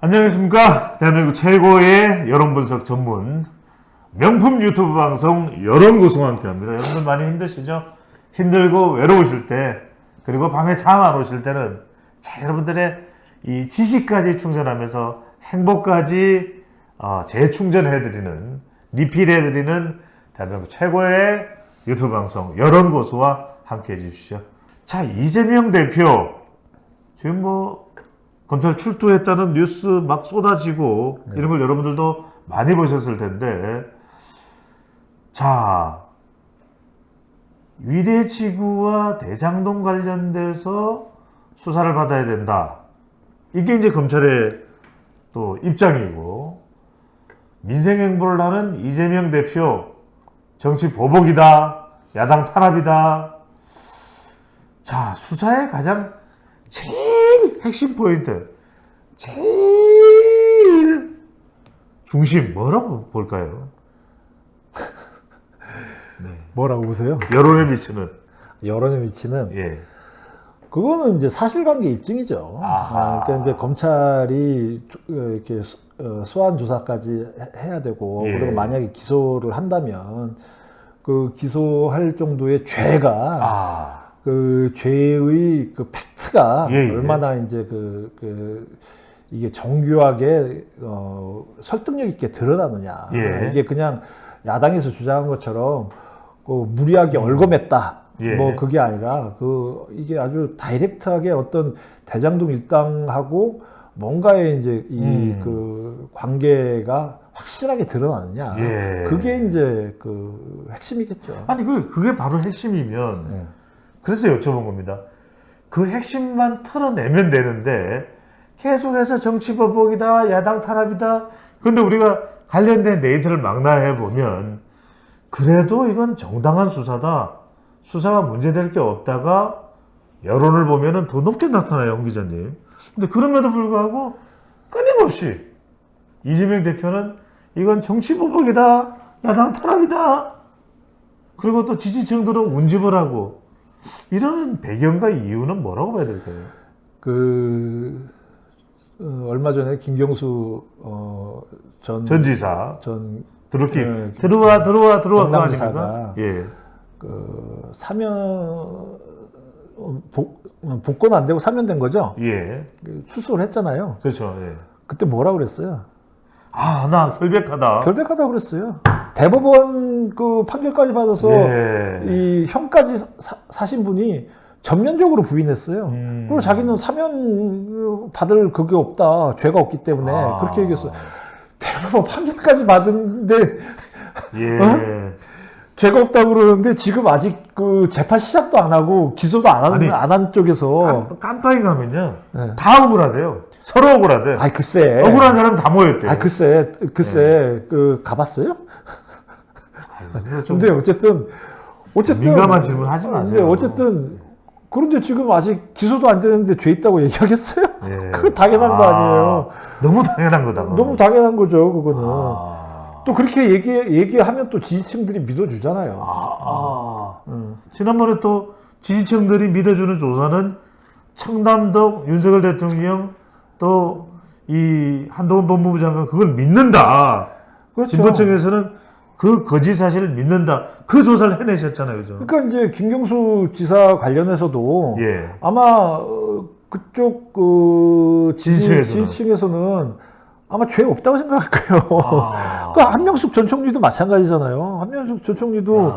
안녕하십니까. 대한민국 최고의 여론분석 전문 명품 유튜브 방송 여론고수와 함께합니다. 여러분들 많이 힘드시죠? 힘들고 외로우실 때, 그리고 밤에 잠 안 오실 때는 여러분들의 이 지식까지 충전하면서 행복까지 재충전해드리는, 리필해드리는 대한민국 최고의 유튜브 방송 여론고수와 함께해 주십시오. 자, 이재명 대표 지금 검찰 출두했다는 뉴스 막 쏟아지고 이런 걸 여러분들도 많이 보셨을 텐데, 자, 위례지구와 대장동 관련돼서 수사를 받아야 된다. 이게 이제 검찰의 또 입장이고, 민생행보를 하는 이재명 대표 정치 보복이다, 야당 탄압이다. 자, 수사의 가장 제일 핵심 포인트, 제일 중심 뭐라고 볼까요? 네. 뭐라고 보세요? 여론에 미치는. 여론에 미치는. 예. 그거는 이제 사실관계 입증이죠. 그러니까 이제 검찰이 이렇게 소환 조사까지 해야 되고, 예. 그리고 만약에 기소를 한다면 그 기소할 정도의 죄가 그 죄의 그 팩트가 얼마나 이제 이게 정교하게 설득력 있게 드러나느냐. 예. 이게 그냥 야당에서 주장한 것처럼 무리하게 얽어맸다. 예. 그게 아니라 이게 아주 다이렉트하게 어떤 대장동 일당하고 뭔가의 이제 그 관계가 확실하게 드러나느냐. 예. 그게 이제 그 핵심이겠죠. 아니, 그게 바로 핵심이면, 네. 그래서 여쭤본 겁니다. 그 핵심만 털어내면 되는데, 계속해서 정치보복이다, 야당 탄압이다. 근데 우리가 관련된 데이터를 망라해보면, 그래도 이건 정당한 수사다. 수사가 문제될 게 없다가, 여론을 보면은 더 높게 나타나요, 홍 기자님. 근데 그럼에도 불구하고, 끊임없이, 이재명 대표는 이건 정치보복이다, 야당 탄압이다. 그리고 또 지지층들은 운집을 하고, 이런 배경과 이유는 뭐라고 봐야 될까요? 얼마 전에 김경수 전 지사 네, 들어와 그거 경남지사가 아닙니까? 예. 사면 복권 안 되고 사면된 거죠? 예. 출소를 했잖아요. 그렇죠. 예. 그때 뭐라 그랬어요? 나 결백하다. 결백하다고 그랬어요. 대법원 그 판결까지 받아서 이 형까지 사신 분이 전면적으로 부인했어요. 그리고 자기는 사면 받을 그게 없다, 죄가 없기 때문에 그렇게 얘기했어요. 대법원 판결까지 받은데 죄가 없다고 그러는데 지금 아직 그 재판 시작도 안 하고 기소도 안 한 쪽에서 깜빡이 가면요, 다 억울하대요. 서로 억울하대. 글쎄. 억울한 사람 다 모였대요. 글쎄. 가봤어요? 근데 어쨌든 민감한 질문 하지 마세요. 근데 어쨌든 그런데 지금 아직 기소도 안 되는데 죄 있다고 얘기하겠어요? 예. 그거 당연한 거 아니에요. 너무 당연한 거다. 너무 당연한 거죠, 그거는. 또 그렇게 얘기하면 또 지지층들이 믿어주잖아요. 지난번에 또 지지층들이 믿어주는 조사는 청담동 윤석열 대통령 또 이 한동훈 법무부 장관 그걸 믿는다. 그렇죠. 진보층에서는 그 거짓 사실을 믿는다. 그 조사를 해내셨잖아요, 그죠? 그러니까 이제 김경수 지사 관련해서도 아마 그쪽 지지층에서는 아마 죄 없다고 생각할 거예요. 그 한명숙 전 총리도 마찬가지잖아요. 한명숙 전 총리도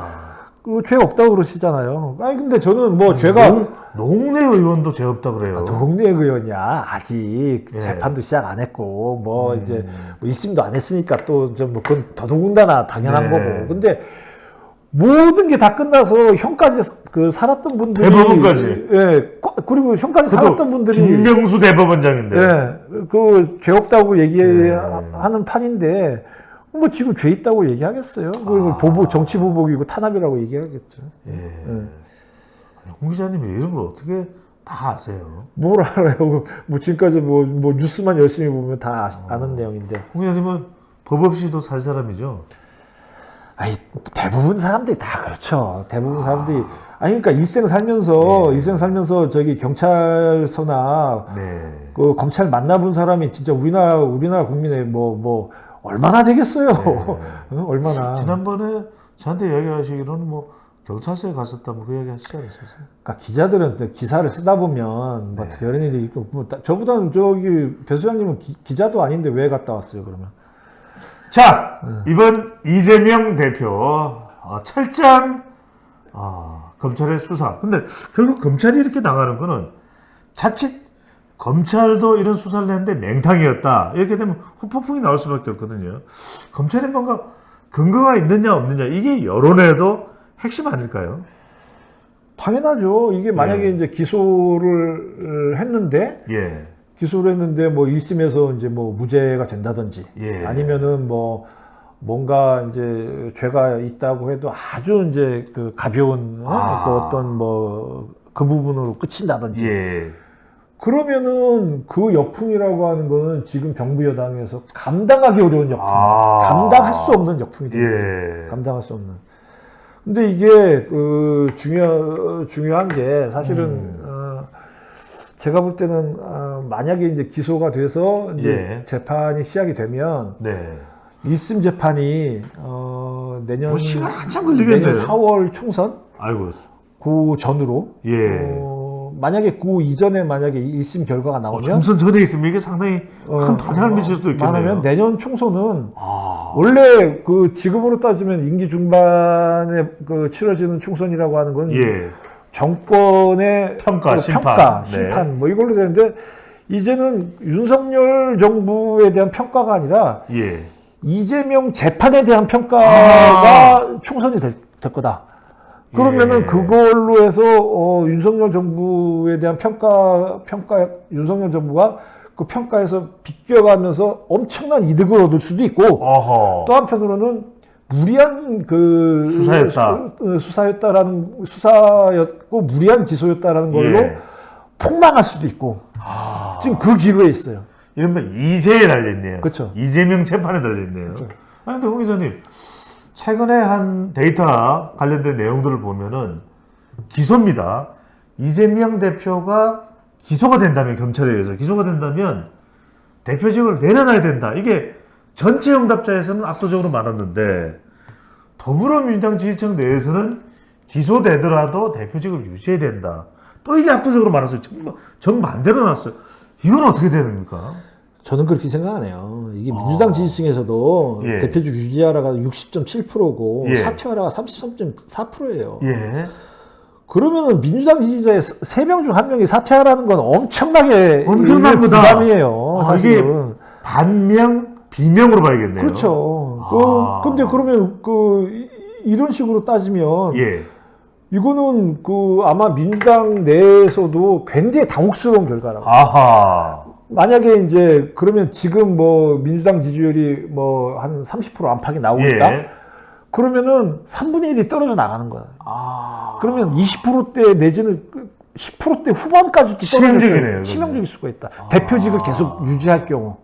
죄 없다고 그러시잖아요. 근데 저는 죄가 노웅래 의원도 죄 없다 그래요. 노웅래 의원이야. 아직 재판도 시작 안 했고 이제 1심도 안 했으니까 또 그건 더더군다나 당연한 거고. 근데 모든 게 다 끝나서 형까지 살았던 분들이 대법원까지. 그리고 형까지 살았던 분들이 김명수 대법원장인데. 죄 없다고 얘기하는 판인데 지금 죄 있다고 얘기하겠어요? 정치 보복이고 탄압이라고 얘기하겠죠. 홍 기자님이 이런 걸 어떻게 다 아세요? 뭘 알아요? 지금까지 뉴스만 열심히 보면 다 아는 내용인데. 홍 기자님은 법 없이도 살 사람이죠? 아니, 대부분 사람들이 다 그렇죠. 대부분 사람들이. 아니, 그러니까 일생 살면서 저기 경찰서나 네. 그 검찰 만나본 사람이 진짜 우리나라 국민의 얼마나 되겠어요. 응? 얼마나. 지난번에 저한테 이야기하시기로는 뭐 경찰서에 갔었다 뭐 그 이야기 하시지 않으셨어요? 그러니까 기자들은 또 기사를 쓰다 보면 뭐 이런 일이 있고 저보다는 저기 배 소장님은 기자도 아닌데 왜 갔다 왔어요 그러면? 자, 이번 이재명 대표 철저한 검찰의 수사. 근데 결국 검찰이 이렇게 나가는 거는 자칫 검찰도 이런 수사를 했는데 맹탕이었다. 이렇게 되면 후폭풍이 나올 수밖에 없거든요. 검찰이 뭔가 근거가 있느냐 없느냐 이게 여론에도 핵심 아닐까요? 당연하죠. 이게 만약에 이제 기소를 했는데 예. 기소를 했는데 뭐 1심에서 이제 뭐 무죄가 된다든지 예. 아니면은 뭐 뭔가 이제 죄가 있다고 해도 아주 이제 그 가벼운 그 어떤 뭐 그 부분으로 끝인다든지 예. 그러면은 그 역풍이라고 하는 거는 지금 정부 여당에서 감당하기 어려운 역풍, 감당할 수 없는 역풍이 됩니다. 예. 감당할 수 없는. 근데 이게 그 중요한 게 사실은 제가 볼 때는 만약에 이제 기소가 돼서 이제 재판이 시작이 되면 네. 1심 재판이 내년 뭐 시간 한참 걸리겠네요. 내년 4월 총선 아이고. 그 전으로 예. 만약에 그 이전에 만약에 1심 결과가 나오면 총선 전에 있으면 이게 상당히 큰 파장을 미칠 수도 있겠네요. 말하면 내년 총선은 원래 그 지금으로 따지면 임기 중반에 그 치러지는 총선이라고 하는 건 예. 정권의 평가, 심판 뭐 이걸로 되는데 이제는 윤석열 정부에 대한 평가가 아니라 예. 이재명 재판에 대한 평가가 총선이 될 거다. 그러면은 그걸로 해서 윤석열 정부에 대한 평가 윤석열 정부가 그 평가에서 비껴가면서 엄청난 이득을 얻을 수도 있고 또 한편으로는 무리한 그 수사였고 무리한 기소였다라는 걸로 폭망할 수도 있고 지금 그 기로에 있어요. 이른바 이재에 달려있네요. 그렇죠. 이재명 재판에 달려있네요. 그렇죠. 아니, 근데 홍 기자님, 최근에 한 데이터 관련된 내용들을 보면은 기소입니다. 이재명 대표가 기소가 된다면, 경찰에 의해서 기소가 된다면 대표직을 내려놔야 된다. 이게 전체 응답자에서는 압도적으로 많았는데 더불어민주당 지지층 내에서는 기소되더라도 대표직을 유지해야 된다. 또 이게 압도적으로 많았어요. 정반대로 나왔어요. 이건 어떻게 되는 겁니까? 저는 그렇게 생각 안 해요. 이게 민주당 지지층에서도 대표직 유지하라가 60.7%고 사퇴하라가 33.4%예요. 예. 그러면은 민주당 지지자의 3명 중 1명이 사퇴하라는 건 엄청난 부담이에요. 사실은. 이게 반명, 비명으로 봐야겠네요. 그렇죠. 근데 그러면 이런 식으로 따지면 이거는 아마 민주당 내에서도 굉장히 당혹스러운 결과라고. 만약에 이제 그러면 지금 뭐 민주당 지지율이 뭐 한 30% 안팎이 나오니까 그러면은 3분의 1이 떨어져 나가는 거야. 그러면 20%대 내지는 10%대 후반까지 치명적일 수가 있다. 대표직을 계속 유지할 경우.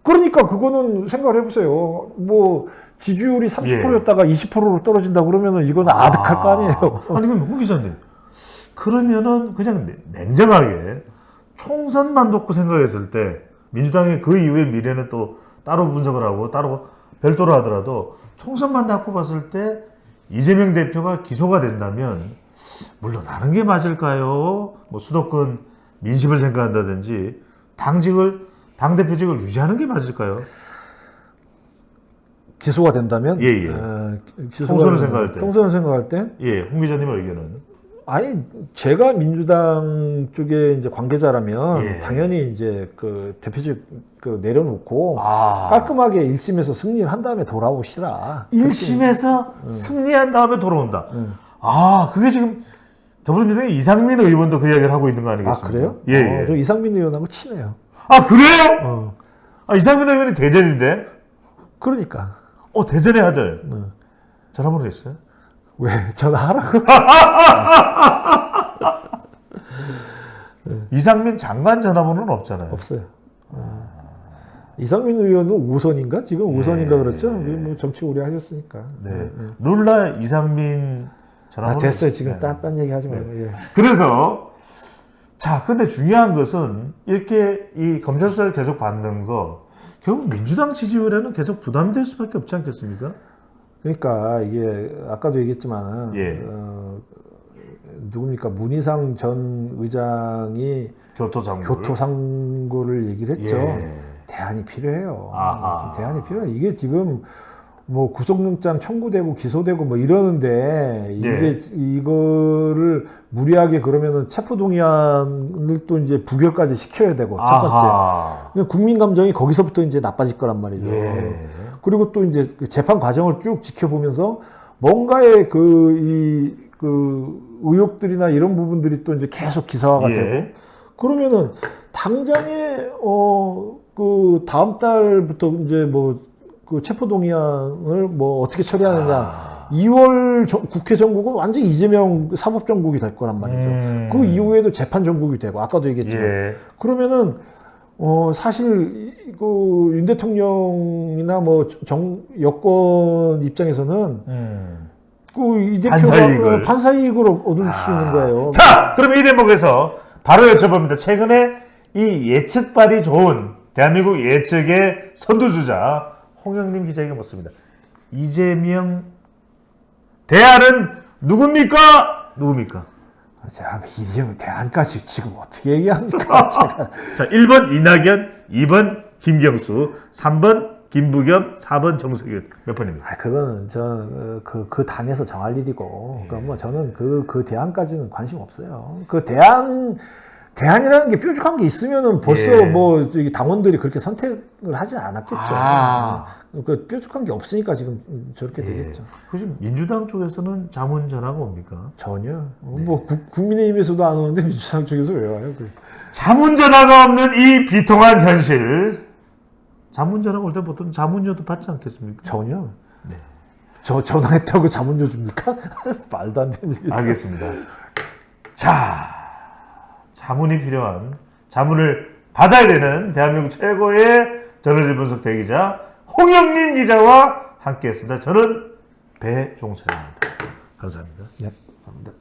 그러니까 그거는 생각을 해보세요. 뭐 지지율이 30%였다가 20%로 떨어진다 그러면은 이거는 아득할 거 아니에요. 아니 그럼 홍 기자님, 그러면은 그냥 냉정하게 총선만 놓고 생각했을 때 민주당의 그 이후의 미래는 또 따로 분석을 하고 따로 별도로 하더라도 총선만 놓고 봤을 때 이재명 대표가 기소가 된다면 물러나는 게 맞을까요? 뭐 수도권 민심을 생각한다든지 당대표직을 유지하는 게 맞을까요? 기소가 된다면? 총선을 생각할 때. 총선을 생각할 때? 홍 기자님의 의견은? 아니, 제가 민주당 쪽에 이제 관계자라면 당연히 이제 그 대표직 내려놓고 깔끔하게 1심에서 승리를 한 다음에 돌아오시라. 1심에서 승리한 다음에 돌아온다. 그게 지금 더불어민주당의 이상민 의원도 그 이야기를 하고 있는 거 아니겠습니까? 그래요? 저 이상민 의원하고 친해요. 그래요? 이상민 의원이 대전인데? 그러니까. 대전의 아들. 전화번호 있어요? 왜? 전화하라고? 이상민 장관 전화번호는 없잖아요. 없어요. 이상민 의원은 5선인가? 지금 예. 5선인가 그렇죠? 뭐 정치 오래 하셨으니까. 네. 룰라 이상민 전화번호. 됐어요. 지금 네. 딴 얘기 하지 말고. 예. 그래서 자, 근데 중요한 것은 이렇게 이 검찰 수사를 계속 받는 거 결국 민주당 지지율에는 계속 부담이 될 수밖에 없지 않겠습니까? 그러니까 이게 아까도 얘기했지만 예. 누굽니까? 문희상 전 의장이 교토상고를 얘기를 했죠. 예. 대안이 필요해요. 아하. 대안이 필요해. 이게 지금 뭐 구속영장 청구되고 기소되고 뭐 이러는데 이게 이거를 무리하게 그러면은 체포동의안을 또 이제 부결까지 시켜야 되고 첫 아하. 번째 국민 감정이 거기서부터 이제 나빠질 거란 말이죠. 예. 그리고 또 이제 그 재판 과정을 쭉 지켜보면서 뭔가의 그 의혹들이나 이런 부분들이 또 이제 계속 기사화가 예. 되고 그러면은 당장에 그 다음 달부터 이제 뭐 그 체포동의안을 뭐 어떻게 처리하느냐 2월 국회 전국은 완전 이재명 사법 전국이 될 거란 말이죠. 그 이후에도 재판 전국이 되고 아까도 얘기했지만 예. 그러면은 사실 그 윤 대통령이나 뭐 여권 입장에서는 그 이 대표가 판사이익을 얻을 수 있는 거예요. 자, 그럼 이 대목에서 바로 여쭤봅니다. 최근에 이 예측발이 좋은 대한민국 예측의 선두주자 홍영림 기자에게 묻습니다. 이재명 대안은 누굽니까? 누굽니까? 자, 이재명 대안까지 지금 어떻게 얘기합니까? 제가. 자, 1번 이낙연, 2번 김경수, 3번 김부겸, 4번 정세균. 몇 번입니까? 그거는 그 당에서 정할 일이고, 그러니까 뭐 저는 그 대안까지는 관심 없어요. 그 대안이라는 게 뾰족한 게 있으면은 벌써 뭐 당원들이 그렇게 선택을 하진 않았겠죠. 그 뾰족한 게 없으니까 지금 저렇게 되겠죠. 혹시 민주당 쪽에서는 자문 전화가 옵니까? 전혀. 뭐 국민의힘에서도 안 오는데 민주당 쪽에서 왜 와요? 자문 전화가 없는 이 비통한 현실. 자문 전화가 올 때 보통 자문료도 받지 않겠습니까? 전혀. 네. 전화했다고 자문료 줍니까? 말도 안 되는 얘기. 알겠습니다. 자, 자문이 필요한, 자문을 받아야 되는 대한민국 최고의 저널리즘 분석 대기자 홍영림 기자와 함께했습니다. 저는 배종찬입니다. 감사합니다. 네, 감사합니다.